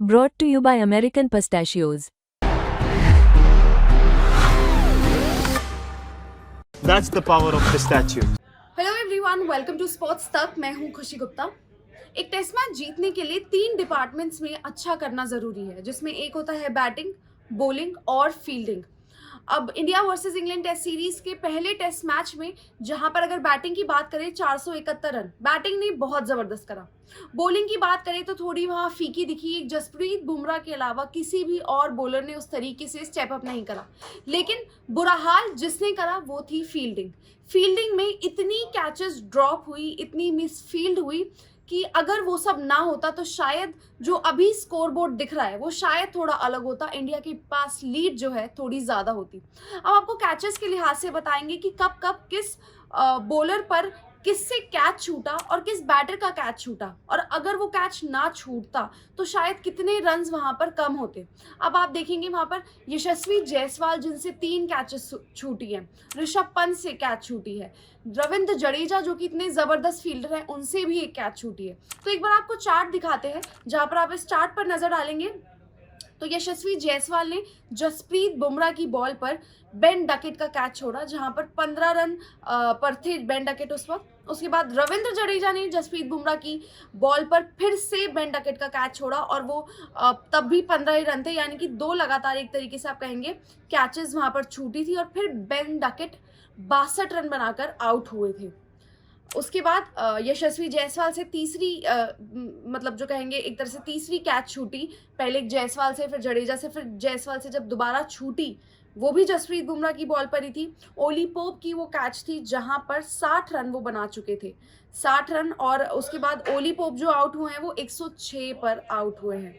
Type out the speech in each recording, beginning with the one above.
Brought to you by American Pistachios. That's the power of pistachio. Hello everyone, welcome to Sports Tak. मैं हूं खुशी गुप्ता। एक test match जीतने के लिए 3 डिपार्टमेंट्स में अच्छा करना ज़रूरी है, जिसमें एक होता है बैटिंग, बॉलिंग और फील्डिंग। अब India versus England test series के पहले टेस्ट मैच में जहां पर अगर बैटिंग की बात करें 471 रन बैटिंग ने बहुत ज़बरदस्त करा। बॉलिंग की बात करें तो थोड़ी वहां फीकी दिखी। एक जसप्रीत बुमराह के अलावा किसी भी और बॉलर ने उस तरीके से स्टेप अप नहीं करा, लेकिन बुरा हाल जिसने करा वो थी फील्डिंग। फील्डिंग में इतनी कैचेस ड्रॉप हुई, इतनी मिसफील्ड हुई कि अगर वो सब ना होता तो शायद जो अभी स्कोरबोर्ड दिख रहा है वो शायद थोड़ा अलग होता। इंडिया के पास लीड जो है थोड़ी ज़्यादा होती। अब आपको कैचेस के लिहाज से बताएंगे कि कब कब किस बॉलर पर किससे कैच छूटा और किस बैटर का कैच छूटा, और अगर वो कैच ना छूटता तो शायद कितने रन्स वहां पर कम होते। अब आप देखेंगे वहां पर यशस्वी जायसवाल जिनसे 3 कैचेस छूटी हैं, ऋषभ पंत से कैच छूटी है, रविंद्र जडेजा जो कि इतने ज़बरदस्त फील्डर हैं उनसे भी एक कैच छूटी है। तो एक बार आपको चार्ट दिखाते हैं, जहां पर आप इस चार्ट पर नजर डालेंगे तो यशस्वी जायसवाल ने जसप्रीत बुमराह की बॉल पर बेन डकेट का कैच छोड़ा, जहां पर 15 रन पर थे बेन डकेट उस वक्त। उसके बाद रविंद्र जडेजा ने जसप्रीत बुमराह की बॉल पर फिर से बेन डकेट का कैच छोड़ा और वो तब भी 15 ही रन थे, यानी कि 2 लगातार एक तरीके से आप कहेंगे कैचेस वहां पर छूटी थी और फिर बेन डकेट 62 रन बनाकर आउट हुए थे। उसके बाद यशस्वी जायसवाल से तीसरी मतलब जो कहेंगे एक तरह से तीसरी कैच छूटी। पहले जायसवाल से, फिर जडेजा से, फिर जायसवाल से जब दोबारा छूटी वो भी जसप्रीत बुमराह की बॉल पर ही थी। ओली पोप की वो कैच थी जहां पर 60 रन वो बना चुके थे, 60 रन। और उसके बाद ओली पोप जो आउट हुए हैं वो 106 पर आउट हुए हैं।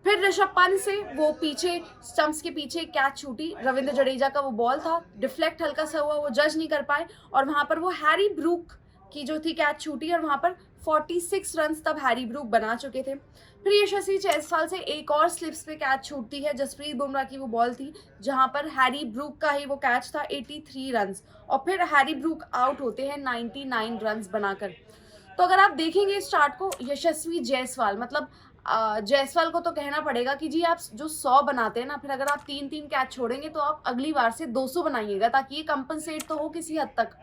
फिर ऋषभ पंत से वो पीछे स्टंप्स के पीछे कैच छूटी, रविंद्र जडेजा का वो बॉल था, डिफ्लेक्ट हल्का सा हुआ, वो जज नहीं कर पाए और वहां पर वो हैरी ब्रूक की जो थी कैच छूटी और वहां पर 46 रन तब हैरी ब्रूक बना चुके थे। फिर यशस्वी जायसवाल से एक और स्लिप्स पे कैच छूटती है, जसप्रीत बुमराह की वो बॉल थी जहां पर हैरी ब्रूक का ही वो कैच था, 83 रन, और फिर हैरी ब्रूक आउट होते हैं 99 रन बनाकर। तो अगर आप देखेंगे इस चार्ट को, यशस्वी जायसवाल मतलब जायसवाल को तो कहना पड़ेगा कि जी आप जो 100 बनाते हैं ना, फिर अगर आप 3-3 कैच छोड़ेंगे तो आप अगली बार से 200 बनाइएगा, ताकि ये कंपनसेट तो हो किसी हद तक।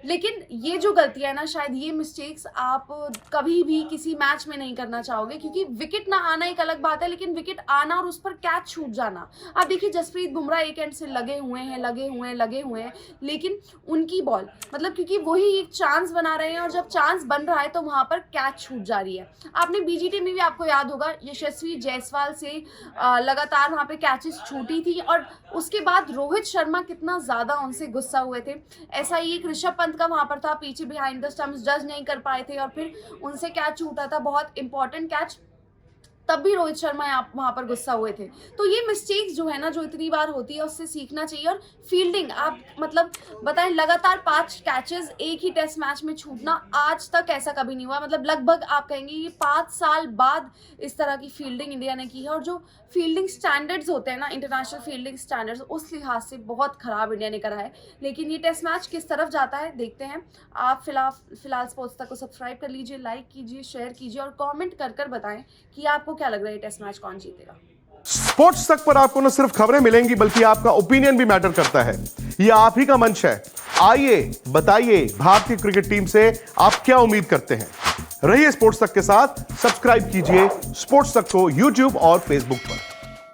लेकिन ये जो गलतियां है ना, शायद ये मिस्टेक्स आप कभी भी किसी मैच में नहीं करना चाहोगे, क्योंकि विकेट ना आना एक अलग बात है, लेकिन विकेट आना और उस पर कैच छूट जाना। आप देखिए जसप्रीत बुमराह एक एंड से लगे हुए हैं, लेकिन उनकी बॉल मतलब क्योंकि वही एक चांस बना रहे हैं और जब चांस बन रहा है तो वहां पर कैच छूट जा रही है। आपने बीजीटी में भी आपको याद होगा यशस्वी जायसवाल से लगातार वहां पे कैचेस छूटी थी और उसके बाद रोहित शर्मा कितना ज्यादा उनसे गुस्सा हुए थे। ऐसा ही एक ऋषभ पंत का वहां पर था, पीछे बिहाइंड द स्टंप्स जज नहीं कर पाए थे और फिर उनसे कैच छूटा था, बहुत इंपॉर्टेंट कैच, तब भी रोहित शर्मा वहां पर गुस्सा हुए थे। तो ये मिस्टेक्स जो है ना, जो इतनी बार होती है उससे सीखना चाहिए। और फील्डिंग आप मतलब बताएं, लगातार 5 कैचेस एक ही टेस्ट मैच में छूटना आज तक ऐसा कभी नहीं हुआ। मतलब लगभग आप कहेंगे ये 5 साल बाद इस तरह की फील्डिंग इंडिया ने की है, और जो फील्डिंग स्टैंडर्ड्स होते हैं ना, इंटरनेशनल फील्डिंग स्टैंडर्ड्स, उस लिहाज से बहुत खराब इंडिया ने करा है। लेकिन ये टेस्ट मैच किस तरफ जाता है देखते हैं। आप फिलहाल स्पोर्ट्स तक को सब्सक्राइब कर लीजिए, लाइक कीजिए, शेयर कीजिए और कमेंट कर बताएं कि आपको क्या लग रहा है टेस्ट मैच कौन जीतेगा। स्पोर्ट्स तक पर आपको न सिर्फ खबरें मिलेंगी बल्कि आपका ओपिनियन भी मैटर करता है। यह आप ही का मंच है। आइए बताइए भारतीय क्रिकेट टीम से आप क्या उम्मीद करते हैं। रहिए स्पोर्ट्स तक के साथ, सब्सक्राइब कीजिए स्पोर्ट्स तक को यूट्यूब और फेसबुक पर।